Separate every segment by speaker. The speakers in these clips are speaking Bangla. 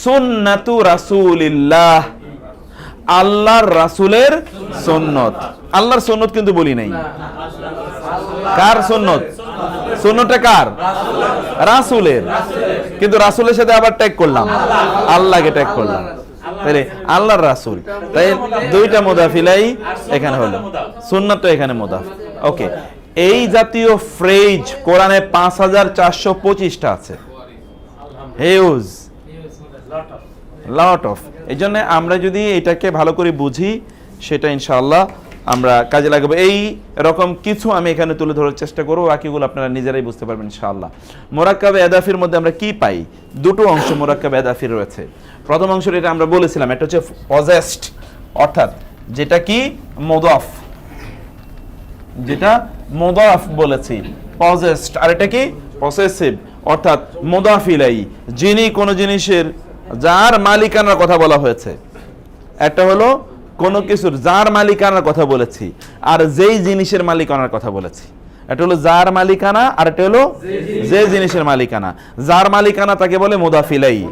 Speaker 1: সুন্নাতু রাসূলিল্লাহ, আল্লাহর রাসূলের সুন্নত। আল্লাহর সুন্নত কিন্তু বলি নাই। কার সুন্নত? সুন্নতটা কার? রাসূলের। কিন্তু রাসূলের সাথে আবার ট্যাগ করলাম, আল্লাহকে ট্যাগ করলাম, তাহলে আল্লাহর রাসূল। তাই দুইটা মুদাফ ইলাই এখানে হলো, সুন্নাত তো এখানে মুদাফ। ওকে, এই জাতীয় ফ্রেজ কোরআনে 5425টা আছে, হিউজ, লট অফ। এই জন্য আমরা যদি এটাকে ভালো করে বুঝি, সেটা ইনশাআল্লাহ আমরা কাজে লাগাবো। এই রকম কিছু আমি এখানে তুলে ধরার চেষ্টা করবো, বাকিগুলো আপনারা নিজেরাই বুঝতে পারবেন ইনশাআল্লাহ। মুরাক্কাবে এদাফির মধ্যে আমরা কি পাই? দুটো অংশ মুরাক্কাবে এদাফির রয়েছে। প্রথম অংশ এটা আমরা বলেছিলাম, এটা হচ্ছে পজেসড, অর্থাৎ যেটা কি মুদাফ, যেটা মুদাফ বলেছি পজেসড, আর এটা কি পসেসিভ, অর্থাৎ মুদাফ ইলাইহি, যিনি কোন জিনিসের, যার মালিকানার কথা বলা হয়েছে। একটা হলো কোনো কিছুর যার মালিকানার কথা বলেছি, আর যেই জিনিসের মালিকানার কথা বলেছি। এটা হলো যার মালিকানা, আর এটা হলো যে জিনিসের মালিকানা। যার মালিকানা তাকে বলে মুদাফ ইলাইহি,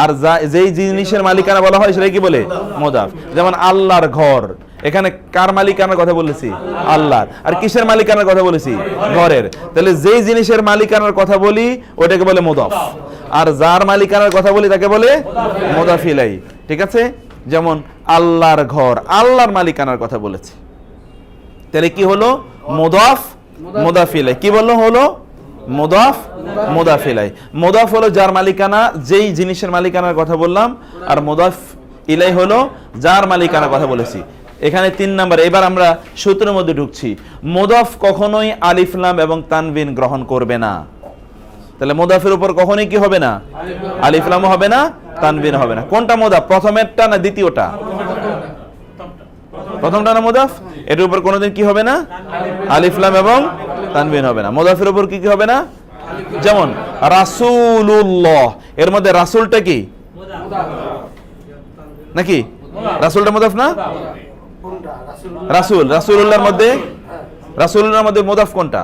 Speaker 1: আর যেই জিনিসের মালিকানা বলা হয় সেটা কি বলে? মুদাফ। যেমন আল্লাহর ঘর, এখানে কার মালিকানার কথা বলেছি? আল্লাহর। আর কিসের মালিকানার কথা বলেছি? ঘরের। তাহলে যেই জিনিসের মালিকানার কথা বলি ওটাকে বলে মুদাফ, আর যার মালিকানার কথা বলি তাকে বলে মুদাফ ইলাইহি। ঠিক আছে? যেমন আল্লাহর ঘর, আল্লাহর মালিকানার কথা বলেছি, তাহলে কি হলো? মুদাফ মুদাফ ইলাইহি। কি বললো? হলো মুদাফ মুদাফ ইলাইহি। মুদাফ হলো যার মালিকানা, যেই জিনিসের মালিকানার কথা বললাম, আর মুদাফ ইলাইহি হলো যার মালিকানার কথা বলেছি। এখানে 3 নাম্বার। এবার আমরা সূত্রের মধ্যে ঢুকছি। মুদাফ কখনোই আলিফ লাম এবং তানবিন গ্রহণ করবে না। তাহলে মুদাফের উপর কখনোই কি হবে না? আলিফ লাম হবে না, তানবিন হবে না। কোনটা মুদাফ? প্রথমেরটা না দ্বিতীয়টা? প্রথমটা না মুদাফ? এর উপর কোনোদিন কি হবে না? আলিফ লাম এবং তানবিন হবে না। মুদাফের উপর কি কি হবে না? যেমন রাসূলুল্লাহ, এর মধ্যে রাসূলটা কি নাকি? রাসূলটা মুদাফ না? রাসূল, রাসূলুল্লাহর মধ্যে, রাসূলুল্লাহর মধ্যে মুদাফ কোনটা?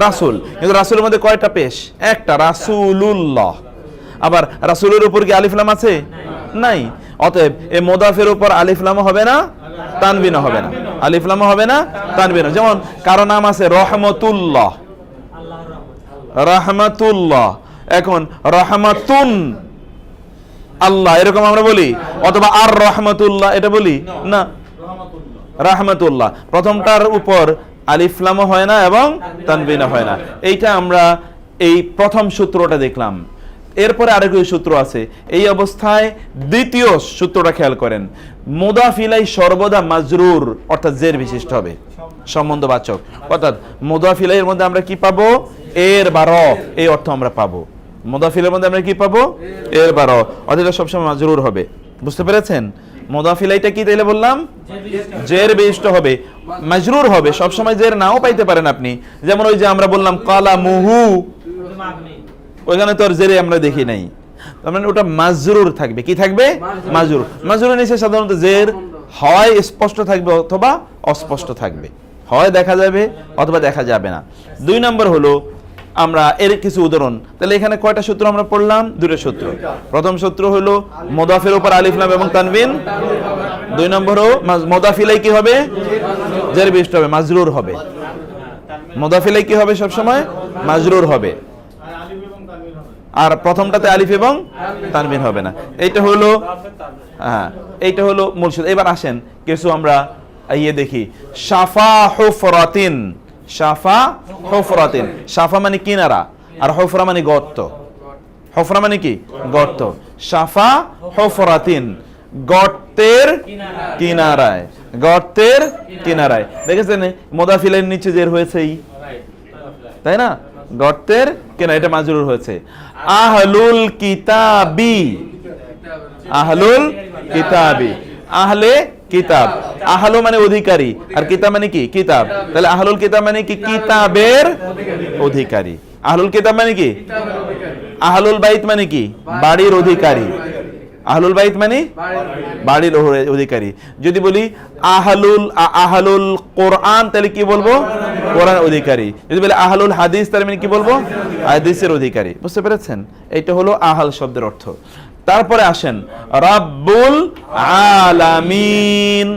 Speaker 1: রাসূল। কিন্তু রাসূলের মধ্যে কয়টা পেশ? একটা, রাসূলুল্লাহ। আবার রাসূলের উপর কি আলিফ লাম আছে? নাই। অতএব এই মুদাফের উপর আলিফ লাম হবে না, তানবিন হবে না। আলিফ লাম হবে না, তানবিন। যেমন কারো নাম আছে রহমতুল্লাহ, রহমাতুল্লাহ, এখন রহমাতুন আল্লাহ এরকম আমরা বলি, অথবা আর রহমাতুল্লাহ এটা বলি না, রাহমাতুল্লাহ। প্রথমটার উপর আলিফ লাম হয় না এবং তানবিন হয় না। এইটা আমরা এই প্রথম সূত্রটা দেখলাম। এরপরে আরেকটি সূত্র আছে। এই অবস্থায় দ্বিতীয় সূত্রটা খেয়াল করেন, মুদাফ ইলাইহি সর্বদা মাজরুর, অর্থাৎ জের বিশিষ্ট হবে, সম্বন্ধবাচক। অর্থাৎ মুদাফ ইলাইহির মধ্যে আমরা কি পাবো? এর বা র, এই অর্থ আমরা পাবো। মুদাফ ইলাইহির মধ্যে আমরা কি পাবো? এর বা র, অর্থাৎ সবসময় মাজরুর হবে। বুঝতে পেরেছেন? মুদাফ ইলাইহিটা কি তাইলে বললাম? জের বিশিষ্ট হবে, মাজরুর হবে। সবসময় জের নাও পাইতে পারেন আপনি। যেমন ওই যে আমরা বললাম কালামুহু, ওইখানে তো আর জেরে আমরা দেখি নাই, তার মানে ওটা মাজরুর থাকবে। কি থাকবে? মাজরুর। মাজরুর নিচে সাধারণত জের হয় স্পষ্ট থাকবে অথবা অস্পষ্ট থাকবে, হয় দেখা যাবে অথবা দেখা যাবে না। 2 নম্বর হলো আমরা এর কিছু উদাহরণ। তাহলে এখানে কয়টা সূত্র আমরা পড়লাম? 2টা সূত্র। প্রথম সূত্র হলো মুদাফের উপর আলিফ লাম এবং তানবিন। 2 নম্বর হলো মুদাফ ইলাইহি কি হবে? জের বিশিষ্ট হবে, মাজরুর হবে। মুদাফ ইলাইহি কি হবে? সব সময় মাজরুর হবে। আর প্রথমটাতে আলিফ এবং তানবিন হবে না। এইটা হলো, হ্যাঁ, এইটা হলো মূল সূত্র। এবার আসেন কিছু আমরা দেখি। শাফা হুফরাতিন, শাফা হুফরাতিন। শাফা মানে কিনারা, আর হুফরা মানে গর্ত। হুফরা মানে কি? গর্ত। শাফা হুফরাতিন, গর্তের কিনারায়, গর্তের কিনারায়। দেখেছেন মুদাফ ইলাইহির নিচে জের হয়েছেই, তাই না? গর্তের কিনারা, এটা মাজরুর হয়েছে। আহলুল কিতাবি, আহলুল কিতাবি, আহলে কিতাব। আহলু মানে অধিকারী, আর কিতাব মানে কি? কিতাব। তাহলে আহলুল কিতাব মানে কি? কিতাবের অধিকারী। আহলুল কিতাব মানে কি? আহলুল বাইত মানে কি? বাড়ির অধিকারী। আহলুল বাইত মানে বাড়ির অধিকারী। যদি বলি আহলুল কোরআন, তাহলে কি বলবো? কোরআন অধিকারী। যদি বলি আহলুল হাদিস, তাহলে মানে কি বলবো? হাদিসের অধিকারী। বুঝতে পেরেছেন? এইটা হলো আহল শব্দের অর্থ। তারপরে আসেন রব্বুল আলামিন।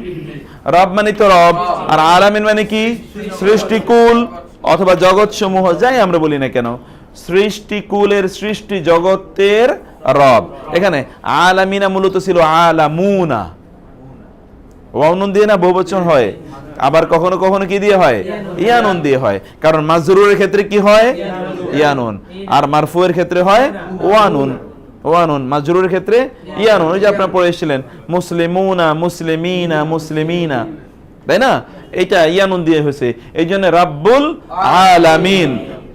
Speaker 1: রব মানে তো রব, আর আলামিন মানে কি? সৃষ্টিকুল অথবা জগৎ সমূহ, যাই আমরা বলি না কেন, সৃষ্টিকুলের, সৃষ্টি জগতের রব। এখানে আলামিনা মূলত ছিল আলামুনা, ওয়াও নুন দিয়ে না বহুবচন হয়, আবার কখনো কখনো কি দিয়ে হয়? ইয়ানুন দিয়ে হয়। কারণ মাজরুরের ক্ষেত্রে কি হয়? ইয়ানুন, আর মারফুয়ের ক্ষেত্রে হয় ওয়ানুন। ওয়ানুন মাজরুরের ক্ষেত্রে ইয়ানুন। ওই যে আপনারা পড়ে এসেছিলেন মুসলিমুনা, মুসলিমিনা, মুসলিমিনা, তাই না? এটা ইয়ানুন দিয়ে হয়েছে, এই জন্য রাব্বুল আলামিন।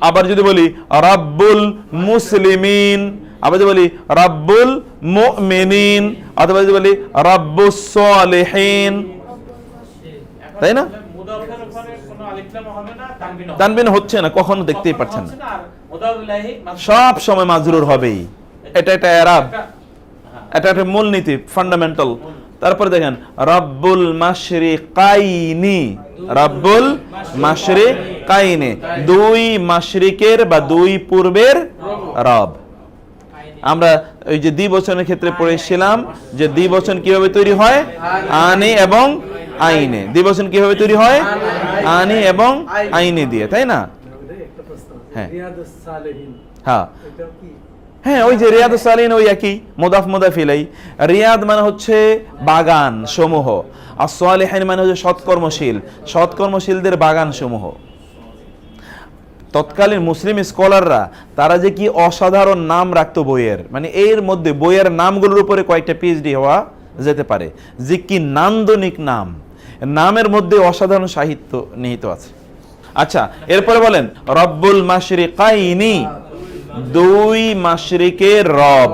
Speaker 1: আবার যদি বলি রাব্বুল মুসলিমিন, আবার যদি বলি রাব্বুল মুমিনিন, অথবা যদি বলি রাব্বুস সালিহিন, তাই না? তানবিন হচ্ছে না, কখনো দেখতেই পাচ্ছেন না, সব সময় মাজরুর হবেই। এটা একটা এরাব, এটা একটা মূলনীতি, ফান্ডামেন্টাল। তারপরে দেখেন রব্বুল মাশরিকাইনি, রব্বুল মাশরিকাইনি, দুই মাশরিকের বা দুই পূর্বের রব। আমরা ওই যে দ্বিবচনের ক্ষেত্রে পড়েছিলাম যে দ্বিবচন কিভাবে তৈরি হয়? আনি এবং আইনে। দ্বিবচন কিভাবে তৈরি হয়? আনি এবং আইনে দিয়ে, তাই না? হ্যাঁ হ্যাঁ হ্যাঁ, ওই যে রিয়াদুস সালিহিন, ওই একই, মুদাফ মুদাফ ইলাই। রিয়াদ মানে হচ্ছে বাগান সমূহ, আর সালিহিন মানে হচ্ছে সৎকর্মশীল, সৎকর্মশীলদের বাগান সমূহ। তৎকালীন মুসলিম স্কলাররা তারা যে কি অসাধারণ নাম রাখতো বইয়ের, মানে এর মধ্যে বইয়ের নামগুলোর উপরে কয়েকটা পিএইচডি হওয়া যেতে পারে, যে কি নান্দনিক নাম, নামের মধ্যে অসাধারণ সাহিত্য নিহিত আছে। আচ্ছা, এরপরে বলেন রব্বুল মাশরিকাইনি, দুই মাশরিকের রব,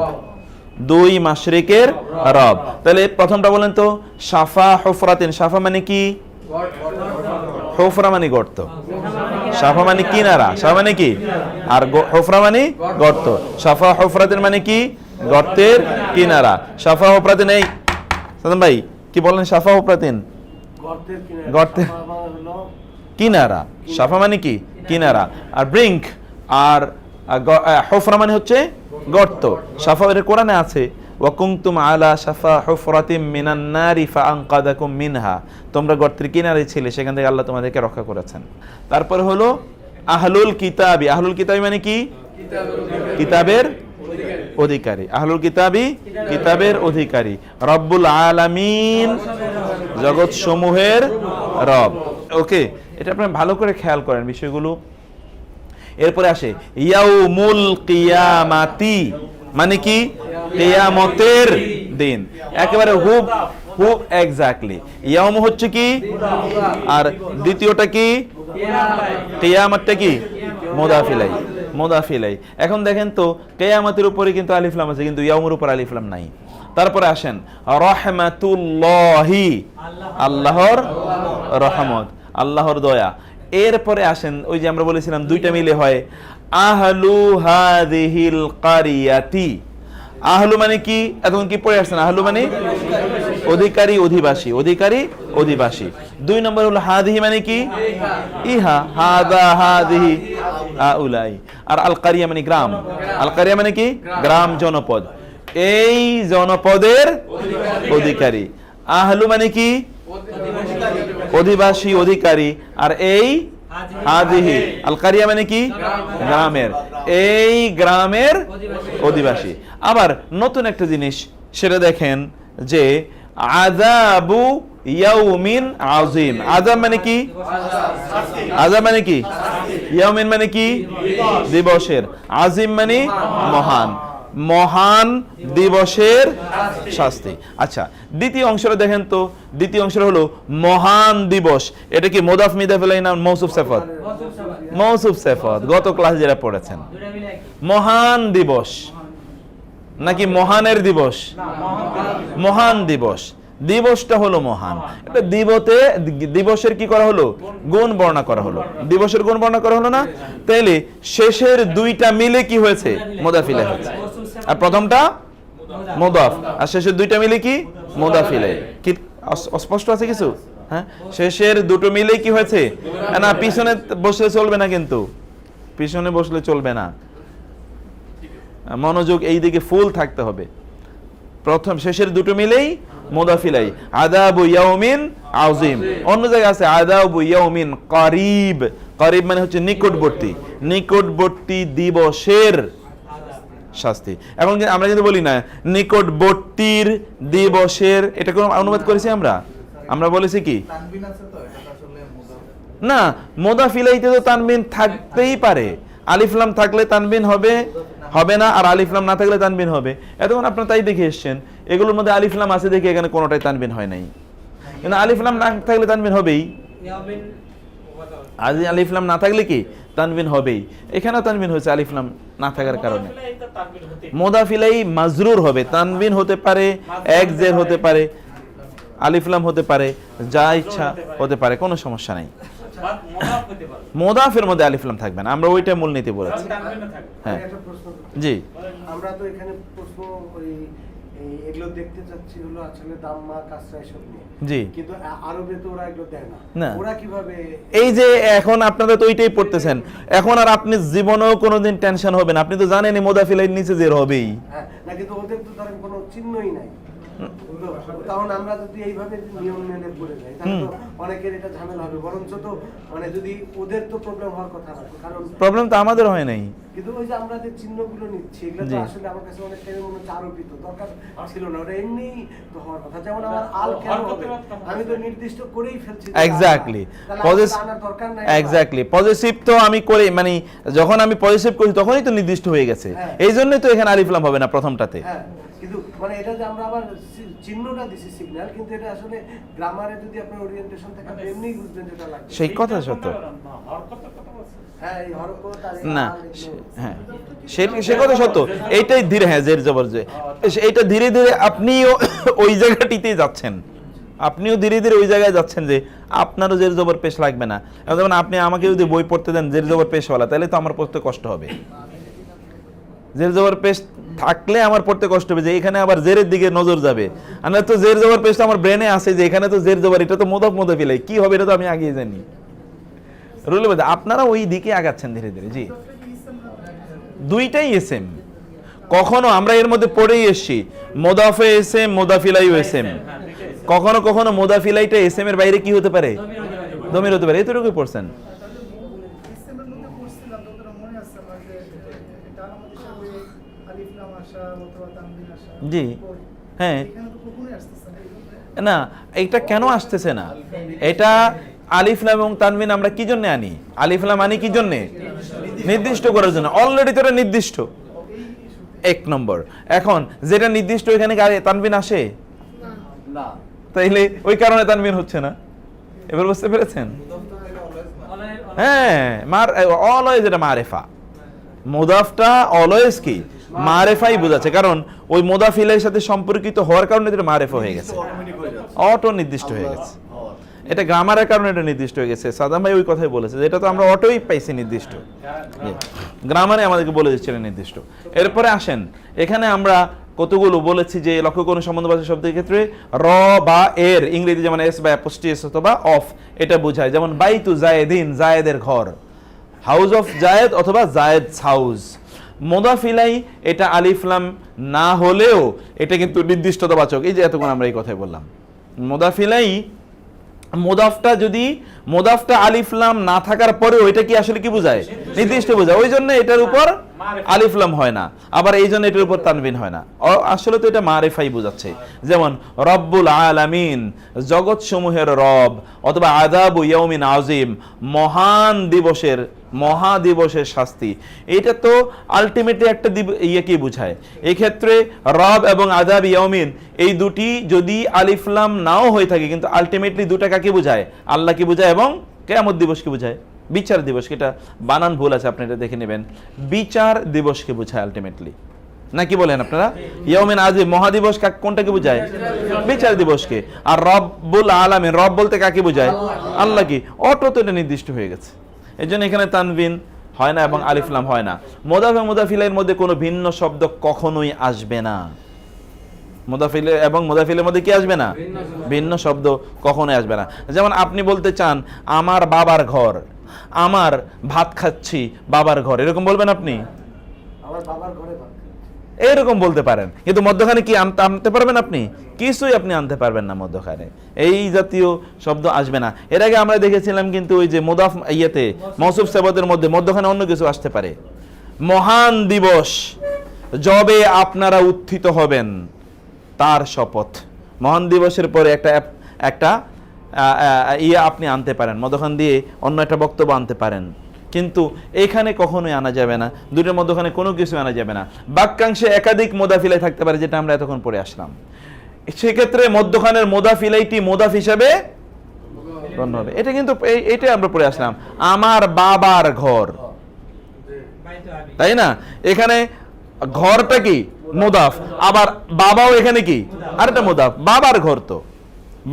Speaker 1: দুই মাশরিকের রব। তাহলে প্রথমটা বলেন তো, শাফা হুফরাতিন। শাফা মানে কি? হুফরা মানে গর্ত, শাফা মানে কিনারা, শাফা মানে কি? আর হুফরা মানে গর্ত। শাফা হুফরাতিন মানে কি? গর্তের কিনারা। শাফা হুফরাতিন, এই সাদম ভাই কি বলেন? শাফা হুফরাতিন গর্তের কিনারা, শাফা মানে কি? কিনারা। আর ব্রিঙ্ক, আর হুফরা মানে হচ্ছে গর্ত। শাফা এর কোরআনে আছে ওয়াকুনতুম আলা শাফা হুফরাতিম মিনান নারি ফাআনকাদাকুম মিনহা, তোমরা গর্তের কিনারে ছিলে, সেখান থেকে আল্লাহ তোমাদেরকে রক্ষা করেছেন। তারপর হলো আহলুল কিতাবি। আহলুল কিতাবি মানে কি? কিতাবের অধিকারী। আহলুল কিতাবি কিতাবের অধিকারী। রব্বুল আলামিন, জগৎ সমূহের রব। ওকে, এটা আপনি ভালো করে খেয়াল করেন বিষয়গুলো। এরপরে আসে ইয়াউমুল কিয়ামাতি, মানে কি? কিয়ামতের দিন, একেবারে হুব হুব এক্স্যাক্টলি। ইয়াউম হচ্ছে কি, আর দ্বিতীয়টা কি? কিয়ামতটা কি? মুদাফিলাই, মুদাফিলাই। এখন দেখেন তো কিয়ামতের উপরে কিন্তু আলিফ লাম আছে, কিন্তু ইয়াউমের উপর আলিফ লাম নাই। তারপরে আসেন রহমাতুল্লাহি, আল্লাহর রহমত, আল্লাহর দয়া। এরপরে আসেন ওই যে আমরা বলেছিলাম দুইটা মিলে হয় আহলু হাযিহিল কারিয়াতি। আহলু মানে কি? এখন কি পড়ে আসছেন? আহলু মানে অধিকারী, অধিবাসী, অধিকারী, অধিবাসী। দুই নম্বর হলো হাদিহি মানে কি? ইহা, হাদা, হাদিহি, আউলাই। আর আল কারিয়া মানে গ্রাম, আল কারিয়া মানে কি? গ্রাম, জনপদ, এই জনপদের অধিকারী। আহলু মানে কি? অধিবাসী, অধিকারী। আর এই হাদিহি, আল কারিয়া মানে কি? গ্রামের, এই গ্রামের অধিবাসী। আবার নতুন একটা জিনিস সেটা দেখেন যে আযাবু ইয়াউমিন আযীম। আযাব মানে কি? আযাব মানে কি? ইয়াউমিন মানে কি? দিবসের। আযীম মানে মহান, মহান দিবসের শাস্তি। আচ্ছা, দ্বিতীয় অংশটা দেখেন তো। দ্বিতীয় অংশ হলো মহান দিবস। এটা কি মুদাফ মিদাফ ইলাইহি না মৌসুফ সিফাত? মৌসুফ সিফাত, গত ক্লাস যেটা পড়েছেন। মহান দিবস নাকি মহানের দিবস? মহান দিবস, দিবসটা হলো মহান। এটা দিবসের কি করা হলো? গুণ বর্ণনা করা হলো। দিবসের গুণ বর্ণনা করা হলো না? তাইলে শেষের দুইটা মিলে কি হয়েছে? মুদাফ ইলাইহি হয়েছে। আর প্রথমটা মুদাফ, আর শেষের দুইটা মিলে কি? মুদাফ ইলাইহি। কি অস্পষ্ট আছে কিছু? হ্যাঁ, শেষের দুটো মিলে কি হয়েছে? না, পিছনে বসলে চলবে না, কিন্তু পিছনে বসলে চলবে না, মনোযোগ এই দিকে ফুল থাকতে হবে। প্রথম শেষের দুটো মিলেই মুদাফিলাই, আযাবু ইয়াউমিন আযীম। অন্য জায়গায় আছে আযাবু ইয়াউমিন করিব, করিব মানে হচ্ছে নিকটবর্তী, নিকটবর্তী দিবসের শাস্তি। এখন আমরা কিন্তু বলি না নিকটবর্তীর দিবসের, এটা কোন অনুবাদ করেছি আমরা বলেছি কি না, মুদাফিলাইতে তো তানবিন থাকতেই পারে, আলিফ লাম থাকলে তানবিন হবে না, আর আলিফ লাম না থাকলে তানবিন হবে। এতক্ষণ আপনারা তাই দেখে এসেছেন, এগুলোর মধ্যে আলিফ লাম আছে দেখে এখানে কোনোটাই তানবিন হয় নাই, কিন্তু আলিফ লাম না থাকলে তানবিন হবেই, আজ আলিফ লাম না থাকলে কি তানবিন হবেই। এখানেও তানবিন হয়েছে আলিফ লাম না থাকার কারণে। মুদাফিলাই মাজরুর হবে, তানবিন হতে পারে, এক জের হতে পারে, আলিফ লাম হতে পারে, যা ইচ্ছা হতে পারে, কোনো সমস্যা নাই। মুদাফের মধ্যে আলিফ লাম থাকবে না, আমরা ওইটা মূলনীতি বলেছি। হ্যাঁ জি,
Speaker 2: আমরা তো এখানে প্রশ্ন ওই এগুলো দেখতে চাচ্ছি হলো আসলে দাম্মা কাসরা এসব নিয়ে,
Speaker 1: জি,
Speaker 2: কিন্তু আরবে তো ওরা এগুলো দেয়
Speaker 1: না।
Speaker 2: না, ওরা কিভাবে
Speaker 1: এই যে এখন আপনারা তো ওইটাই পড়তেছেন, এখন আর আপনি জীবনেও কোনোদিন টেনশন হবে না, আপনি তো জানেনই মুদাফিলের নিচে জের হবেই।
Speaker 2: হ্যাঁ না, কিন্তু ওদের তো ধরেন কোনো চিহ্নই নাই, তখন আমরা যদি এইভাবে নিয়ম মেনে পড়ে যাই তাহলে তো অনেকের এটা ঝামেলা হবে, বরঞ্চ তো মানে যদি ওদের তো প্রবলেম হওয়ার কথা না, কারণ
Speaker 1: প্রবলেম তো আমাদের হয় নাই,
Speaker 2: কিন্তু ওই যে আমরা যে চিহ্নগুলো নিচ্ছি এগুলো তো আসলে আমার কাছে অনেক টাইমে মনে হচ্ছে আরোপিত, দরকার ছিল না, ওটা এমনি তো হওয়ার কথা। যেমন আমার আল কেন হবে, আমি তো নির্দিষ্ট করেই ফেলছি,
Speaker 1: এক্স্যাক্টলি পজিটিভ তো আমি করে, মানে যখন আমি পজিটিভ করি তখনই তো নির্দিষ্ট হয়ে গেছে, এই জন্যই তো এখানে আলিফ লাম হবে না প্রথমটাতে।
Speaker 2: হ্যাঁ, কিন্তু মানে এটা যে আমরা আবার চিহ্নটা দিছি সিগন্যাল, কিন্তু এটা আসলে গ্রামারে যদি আপনি ওরিয়েন্টেশন থেকে এমনি বুঝবেন যেটা লাগবে,
Speaker 1: সেই কথা সত্য।
Speaker 2: হ্যাঁ এই হরকত আর
Speaker 1: না, হ্যাঁ সে কথা সত্য, এইটাই ধীরে, হ্যাঁ জের জবর যে এইটা ধীরে ধীরে আপনিও ওই জায়গাটিতেই যাচ্ছেন, আপনিও ধীরে ধীরে ওই জায়গায় যাচ্ছেন যে আপনারও জের জবর পেশ লাগবে না। যেমন আপনি আমাকে যদি বই পড়তে দেন জের জবর পেশওয়ালা, তাহলে তো আমার পড়তে কষ্ট হবে, জের জবর পেশ থাকলে আমার পড়তে কষ্ট হবে, যে এখানে আবার জেরের দিকে নজর যাবে, আর তো জের জবর পেশ আমার ব্রেনে আছে যে এখানে তো জের জবর, এটা তো মুদাফিলাই কি হবে এটা তো আমি আগেই জানি, রুল বলতে আপনারা ওই দিকে আগাচ্ছেন ধীরে ধীরে। জি, দুইটাই এসএম, কখনো আমরা এর মধ্যে পড়েই এসছি মুদাফে এসএম, মুদাফিলাই এসএম, কখনো কখনো মুদাফিলাইটা এসএম এর বাইরে কি হতে পারে, দমির হতে পারে, এতটুকুই পড়ছেন। জি হ্যাঁ, না এটা কেন আসতেছে না, এটা আলিফ লাম এবং তানবিন আমরা কি জন্য আনি, আলিফ লাম আনি কি জন্য, নির্দিষ্ট করার জন্য, অলরেডি তো এটা নির্দিষ্ট, এক নম্বর। এখন যেটা নির্দিষ্ট এখানে তানবিন আসে না, তাইলে ওই কারণে তানবিন হচ্ছে না, এবার বুঝতে পেরেছেন? হ্যাঁ, অলওয়েজ এটা মারেফা, মুদাফটা অলওয়েজ কি মারেফাই বোঝাচ্ছে, কারণ ওই মুদাফিলের সাথে সম্পর্কিত হওয়ার কারণে এটা মারেফা হয়ে গেছে, অটো নির্দিষ্ট হয়ে গেছে, এটা গ্রামারের কারণে এটা নির্দিষ্ট হয়ে গেছে। সাদাম ভাই ওই কথাই বলেছে যে এটা তো আমরা অটোই পাইছি নির্দিষ্ট, গ্রামারে আমাদেরকে বলে দিচ্ছিল নির্দিষ্ট। এরপরে আসেন, এখানে আমরা কতগুলো বলেছি যে লক্ষ্য কোন সম্বন্ধবাচক শব্দের ক্ষেত্রে র বা এর ইংরেজি যেমন এস বা অ্যাপোস্ট্রোফ অথবা অফ এটা বোঝায়, যেমন বাইতু জায়েদিন, জায়েদের ঘর, হাউস অফ জায়েদ অথবা জায়েদস হাউস। মুদাফিলাই এটা আলিফ লাম না হলেও এটা কিন্তু নির্দিষ্টতাবাচক, এই যে এতক্ষণ আমরা এই কথাই বললাম, মুদাফিলাই মুদাফটা যদি মুদাফটা আলিফ লাম না থাকার পরে ওইটা কি আসলে কি বোঝায়, নির্দিষ্ট বোঝায়, ওই জন্য এটার উপর আলিফ লাম হয় না, আবার এই জন্য এটার উপর তানবিন হয় না, আসলে তো এটা মারিফাই বোঝাচ্ছে। যেমন রব্বুল আলামিন, জগৎ সমূহের রব, অথবা আযাবু ইয়াউমিন আযীম, মহান দিবসের, মহাদিবসের শাস্তি, এটা তো আলটিমেটলি একটা কি বোঝায়। এই ক্ষেত্রে রব এবং আযাব ইয়াউমিন এই দুটি যদি আলিফ লাম নাও হয়ে থাকে, কিন্তু আলটিমেটলি দুটা কাকে বোঝায়, আল্লাহকে বোঝায় এবং কিয়ামত দিবসকে বোঝায়, বিচার দিবস, এটা বানান ভুল আছে, আপনি এটা দেখে নেবেন, বিচার দিবসকে বোঝায় আলটিমেটলি, না কি বলেন আপনারা? ইয়াউমিন আযীম মহাদিবস কোনটাকে বোঝায়, বিচার দিবসকে, আর রব্বুল আলামিন রব বলতে কাকে বোঝায়, আল্লাহ, কি অটো তো এটা নির্দিষ্ট হয়ে গেছে, এই জন্য এখানে তানবিন হয় না এবং আলিফ লাম হয় না। মুদাফ এবং মুদাফিলের মধ্যে কোনো ভিন্ন শব্দ কখনোই আসবে না, মুদাফিল এবং মুদাফিলের মধ্যে কি আসবে না, ভিন্ন শব্দ কখনোই আসবে না। যেমন আপনি বলতে চান আমার বাবার ঘর, আমার ভাত খাচ্ছি বাবার ঘর, এরকম বলবেন আপনি?
Speaker 2: আমার বাবার ঘরে ভাত,
Speaker 1: এরকম বলতে পারেন, কিন্তু মধ্যখানে কি আনতে পারবেন আপনি? কিছুই আপনি আনতে পারবেন না মধ্যখানে, এই জাতীয় শব্দ আসবে না। এর আগে আমরা দেখেছিলাম কিন্তু ওই যে মুদাফ ইয়েতে মৌসুফ সিফাতের মধ্যে মধ্যখানে অন্য কিছু আসতে পারে। মহান দিবস যবে আপনারা উত্থিত হবেন তার শপথ, মহান দিবসের পরে একটা ইয়ে আপনি আনতে পারেন, মধ্যখান দিয়ে অন্য একটা বক্তব্য আনতে পারেন, কিন্তু এখানে কখনোই আনা যাবে না। দুটোর মধ্যখানে কোনো কিছু আনা যাবে না। বাক্যাংশে একাধিক মোদাফিলাই থাকতে পারে, যেটা আমরা এতক্ষণ পড়ে আসলাম। সেক্ষেত্রে মধ্যখানের মোদাফিলাইটি মোদাফ হিসাবে গণ্য হবে। এটা কিন্তু এইটাই আমরা পড়ে আসলাম, আমার বাবার ঘর, তাই না? এখানে ঘরটা কি মোদাফ, আবার বাবাও এখানে কি আরেকটা মোদাফ, বাবার ঘর তো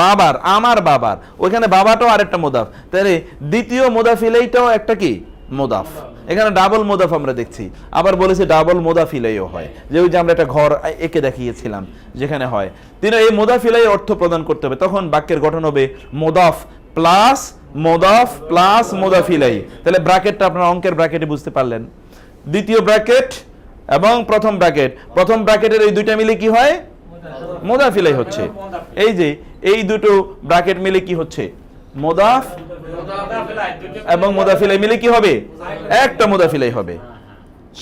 Speaker 1: বাবার, আমার বাবার, ওইখানে বাবাটাও আরেকটা মোদাফ, তাহলে দ্বিতীয় মোদাফিলাইটাও একটা কি মোদাফ। এখানে ডাবল মোদাফ আমরা দেখছি, আবার বলেছে ডাবল মোদাফিলাইও হয়, যে ওই যে আমরা একটা ঘর এঁকে দেখিয়েছিলাম যেখানে হয়। তিনি এই মোদাফিলাই অর্থ প্রদান করতে হবে, তখন বাক্যের গঠন হবে মোদাফ প্লাস মোদাফ প্লাস মোদাফিলাই। তাহলে ব্র্যাকেটটা আপনার অঙ্কের ব্র্যাকেটে বুঝতে পারলেন, দ্বিতীয় ব্র্যাকেট এবং প্রথম ব্র্যাকেট, প্রথম ব্র্যাকেটের এই দুইটা মিলে কি হয় মোদাফিলাই হচ্ছে। এই যে এই দুটো ব্র্যাকেট মিলে কি হচ্ছে মোদাফ এবং মোদাফিলাই মিলে কি হবে একটা মোদাফিলাই হবে।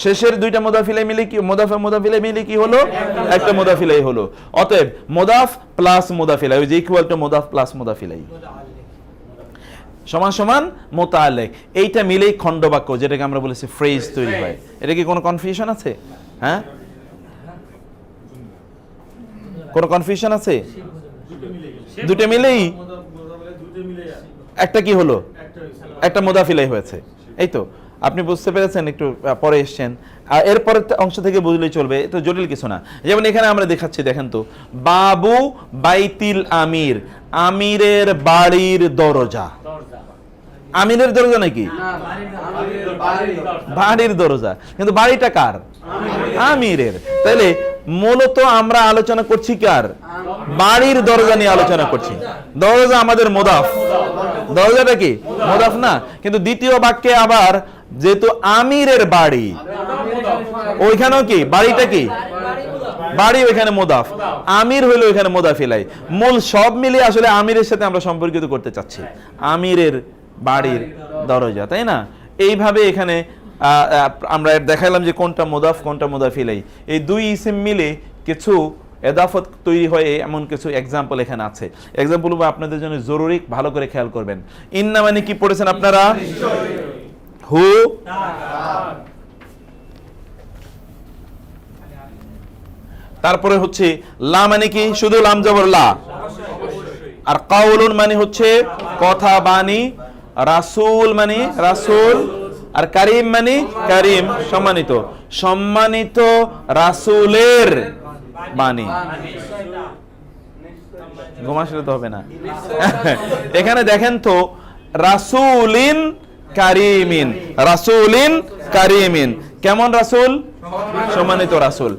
Speaker 1: শেষের দুইটা মোদাফিলাই মিলে কি মোদাফ মোদাফিলাই মিলে কি হলো একটা মোদাফিলাই হলো। অতএব মোদাফ প্লাস মোদাফিলাই, ওই যে ইকুয়াল টু মোদাফ প্লাস মোদাফিলাই সমান সমান মুতাআল্লিক। এইটা মিলেই খণ্ডবাক্য, যেটাকে আমরা বলেছি ফ্রেজ তৈরি হয়। এটা কি কোনো কনফিউশন আছে? হ্যাঁ, কোনো কনফিউশন আছে? দুটো মিলেই একটা কি হলো একটা মুদাফিলাই হয়েছে। এই তো আপনি বুঝতে পেরেছেন, একটু পরে এসছেন, আর এরপরের অংশ থেকে বুঝলেই চলবে, তো জটিল কিছু না। যেমন এখানে আমরা দেখাচ্ছি, দেখেন তো, বাবু বাইতিল আমির, আমিরের বাড়ির দরজা। আমিরের দরজা নাকি বাড়ির দরজা, কিন্তু বাড়িটা কার? আমিরের। তাহলে মূলত আমরা আলোচনা করছি কার? বাড়ির দরজা নিয়ে আলোচনা করছি। দরজা আমাদের মোদাফ, দরজাটা কি মোদাফ না, কিন্তু দ্বিতীয় বাক্যে আবার যেহেতু আমিরের বাড়ি, ওইখানেও কি বাড়িটা কি বাড়ি, ওইখানে মোদাফ, আমির হইলো ওইখানে মোদাফিলাই। মূল সব মিলিয়ে আসলে আমিরের সাথে আমরা সম্পর্কিত করতে চাচ্ছি, আমিরের বাড়ির দরজা, তাই না? এইভাবে এখানে আমরা দেখালাম যে কোনটা মোদাফ কোনটা মোদাফিলাই। এই দুই ইসিম মিলে কিছু এদাফত তৈরি হয়, এমন কিছু এক্সাম্পল এখানে আছে। এক্সাম্পল আপনাদের জন্য জরুরি, ভালো করে খেয়াল করবেন। ইন্না মানে কি পড়েছেন আপনারা? হু, তারপরে হচ্ছে লা মানে কি শুধু লাম জবর লা, আর কাউলুন মানে হচ্ছে কথা বাণী, রাসূল মানে রাসূল, আর কারীম মানে কারীম সম্মানিত, সম্মানিত রাসূলের বাণী। ঘুমাসলে তো হবে না। এখানে দেখেন তো, রাসূলিন কারীমিন, রাসূলিন কারীমিন, কেমন রাসূল? সম্মানিত রাসূল।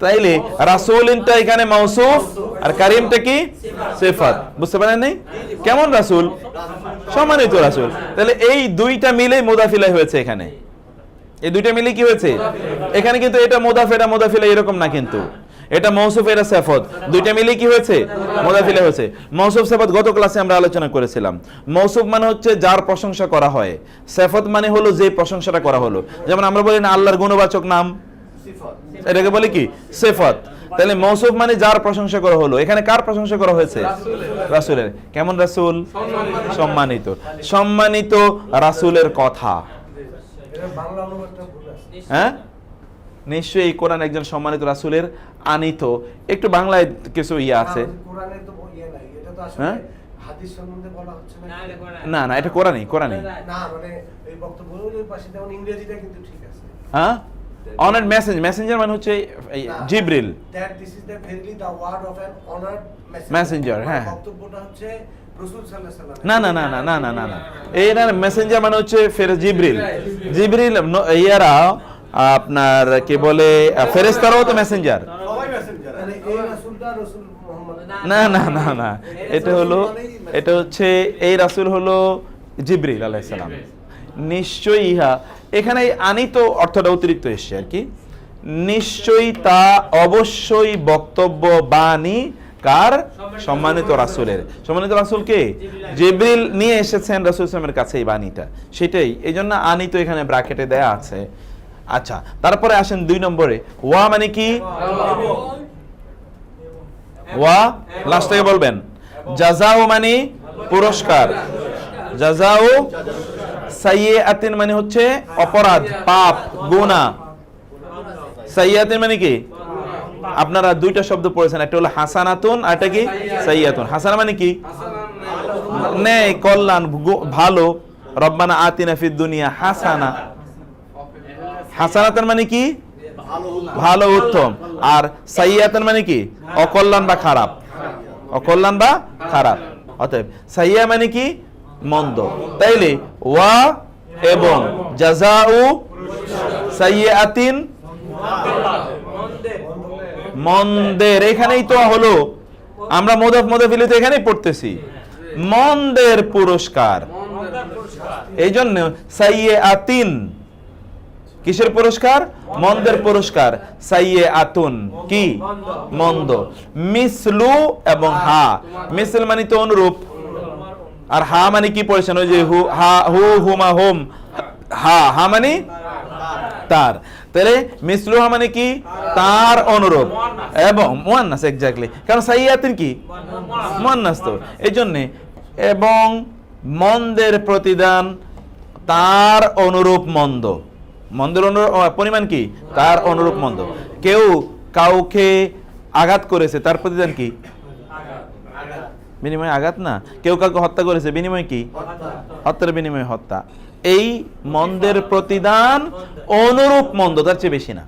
Speaker 1: তাইলে রাসূলিনটা এখানে মাউসুফ আর কারীমটা কি সিফাত। বুঝতে পারেন নাই? কেমন রাসূল? সম্মানিত রাসূল। তাহলে এই দুইটা মিলে মুদাফিলাই হয়েছে এখানে, এই দুইটা মিলে কি হয়েছে এখানে। কিন্তু এটা মুদাফ এটা মুদাফিলাই এরকম না, কিন্তু এটা মৌসুফ এটা সিফাত, দুইটা মিলে কি হয়েছে মুদাফিলাই হয়েছে। মৌসুফ সিফাত গত ক্লাসে আমরা আলোচনা করেছিলাম। মৌসুফ মানে হচ্ছে যার প্রশংসা করা হয়, সিফাত মানে হলো যে প্রশংসাটা করা হলো। যেমন আমরা বলি না আল্লাহর গুণবাচক নাম, এটাকে বলে কি সিফাত। তাহলে মৌসুফ মানে যার প্রশংসা করা হলো, এখানে কার প্রশংসা করা হয়েছে? রাসূলের। কেমন রাসূল? সম্মানিত। সম্মানিত রাসূলের কথা, হ্যাঁ নিশ্চয়ই এই কোরআন একজন সম্মানিত রাসূলের আনিত। একটু বাংলায় কিছু ইয়ে আছে, হ্যাঁ না না এটা কোরআনই, কোরআনই হ্যাঁ। honored messenger মানে হচ্ছে জিবরিল,
Speaker 2: that this is the verily the word of an honored
Speaker 1: messenger। হ্যাঁ,
Speaker 2: বক্তব্যটা হচ্ছে রাসূল সাল্লাল্লাহু আলাইহি ওয়াসাল্লাম।
Speaker 1: না না না না না না না, এইটা মেসেঞ্জার মানে হচ্ছে জিবরিল। জিবরিল ইয়ারা আপনার কি বলে ফেরেশতারাও তো মেসেঞ্জার,
Speaker 2: সবাই মেসেঞ্জার। মানে এই রাসূলটা রাসূল মুহাম্মদ
Speaker 1: না না না না, এটা হচ্ছে এই রাসূল হলো জিবরিল আলাইহিস সালাম। নিশ্চয়ই ইহা এখানে আনিত অর্থটা অতিরিক্ত এসছে আর কি। নিশ্চয়ই তা অবশ্যই বক্তব্য বাণী কার? সম্মানিত রাসূলের। সম্মানিত রাসূল কে? জিবরিল নিয়ে এসেছেন রাসূল সাল্লাল্লাহু কাছে এই বাণীটা, সেটাই। এই জন্য আনি তো এখানে ব্র্যাকেটে দেয়া আছে। আচ্ছা, তারপরে আসেন 2 নম্বরে, ওয়া মানে কি? ওয়া লাস্ট থেকে বলবেন। জাযাউ মানে পুরস্কার, জাযাউ। সাইয়্যাতিন মানে হচ্ছে অপরাধ, পাপ, গুনাহ। সাইয়্যাতিন মানে কি? আপনারা 2টা শব্দ পড়েছেন, একটা হলো হাসানাতুন আর একটা কি? সাইয়্যাতুন। হাসানা মানে কি? নেই, কল্যাণ, ভালো। রব্বানা আতিনা ফিদ দুনিয়া হাসানা। হাসানাতুন মানে কি? ভালো, উত্তম। আর সাইয়্যাতুন মানে কি? অকল্যাণ বা খারাপ, অকল্যাণ বা খারাপ। অতএব সাইয়্যা মানে কি? মন্দ। তাইলে ওয়া এবং জাযাউ সাইয়্যাতিন মন্দের, এখানেই তো হলো, আমরা মুদাফ মুদাফ ইলাইহি এখানেই পড়তেছি, মন্দের পুরস্কার। এই জন্য সাইয়্যাতিন কিসের পুরস্কার? মন্দের পুরস্কার। সাইয়্যাতুন কি? মন্দ। মিসলু এবং হা, মিসল মানে তো অনুরূপ, আর হা মানে কি পড়েছেন? ওই যে হু, হা, হু, হুমা, হোম, হা, হা মানে তার। তাহলে মিসলুহা মানে কি? তার অনুরূপ, এবং মুয়ান্নাস, এক্স্যাক্টলি, কারণ সাইয়্যাতিন কি? মুয়ান্নাস তো, এই জন্য। এবং মন্দের প্রতিদান তার অনুরূপ মন্দ। মন্দের পরিমাণ কি? তার অনুরূপ মন্দ। কেউ কাউকে আঘাত করেছে, তার প্রতিদান কি? বিনিময়ে আঘাত না। কেউ কাউকে হত্যা করেছে, বিনিময় কি? হত্যার বিনিময়ে হত্যা। এই মন্দের প্রতিদান অনুরূপ মন্দ, তার চেয়ে বেশি না।